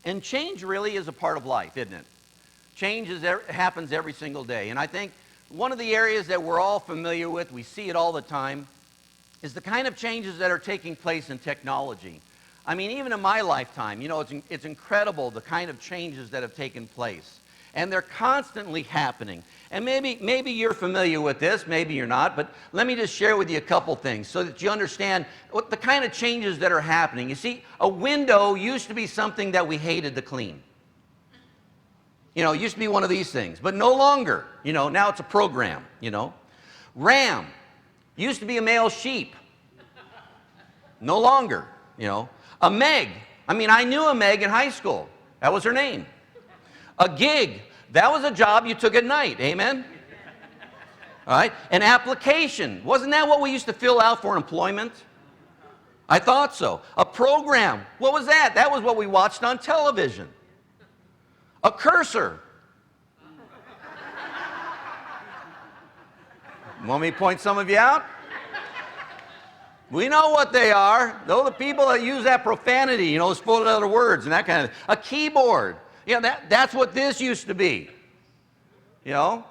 And change really is a part of life, isn't it? Change happens every single day. And I think one of the areas that we're all familiar with, we see it all the time, is the kind of changes that are taking place in technology. I mean, even in my lifetime, you know, it's incredible the kind of changes that have taken place. And they're constantly happening. And maybe you're familiar with this, maybe you're not, but let me just share with you a couple things so that you understand what the kind of changes that are happening. You see, a window used to be something that we hated to clean. You know, it used to be one of these things, but no longer. You know, now it's a program, you know. Ram used to be a male sheep. No longer, you know. A Meg, I mean, I knew a Meg in high school. That was her name. A gig, that was a job you took at night, amen? All right, an application, wasn't that what we used to fill out for employment? I thought so. A program, what was that? That was what we watched on television. A cursor. Want me to point some of you out? We know what they are. Those are the people that use that profanity, you know, full of other words and that kind of thing. A keyboard. You know, that's what this used to be. You know?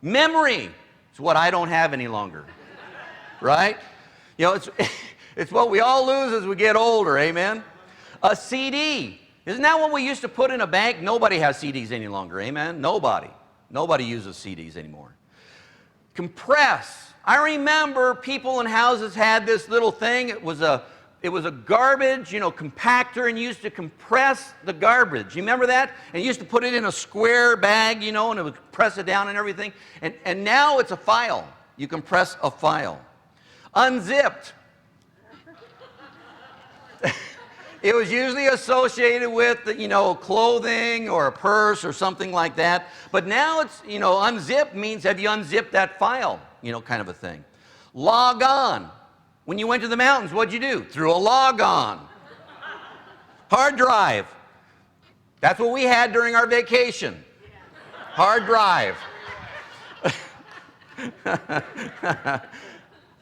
Memory. It's what I don't have any longer. Right? You know, it's what we all lose as we get older, amen? A CD. Isn't that what we used to put in a bank? Nobody has CDs any longer, amen? Nobody. Nobody uses CDs anymore. Compress. I remember people in houses had this little thing. It was a garbage, you know, compactor, and used to compress the garbage. You remember that? And you used to put it in a square bag, you know, and it would press it down and everything. And now it's a file. You compress a file. Unzipped. It was usually associated with, you know, clothing or a purse or something like that. But now it's, you know, unzipped means have you unzipped that file, you know, kind of a thing. Log on. When you went to the mountains, what'd you do? Threw a log on. Hard drive. That's what we had during our vacation. Hard drive.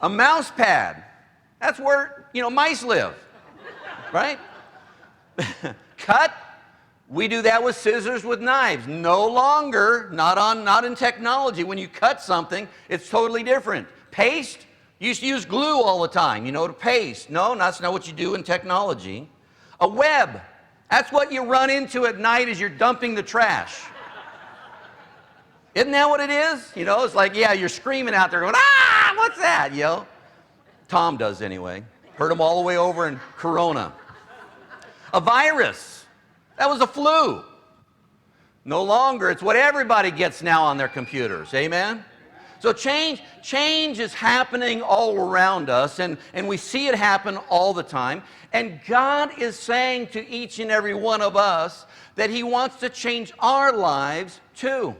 A mouse pad. That's where, you know, mice live. Right? Cut. We do that with scissors, with knives. No longer, not in technology. When you cut something, it's totally different. Paste. You used to use glue all the time, you know, to paste. No, that's not what you do in technology. A web. That's what you run into at night as you're dumping the trash. Isn't that what it is? You know, it's like, yeah, you're screaming out there going, ah, what's that, you know? Tom does anyway. Heard him all the way over in Corona. A virus. That was a flu. No longer. It's what everybody gets now on their computers. Amen? So change is happening all around us, and we see it happen all the time. And God is saying to each and every one of us that He wants to change our lives too.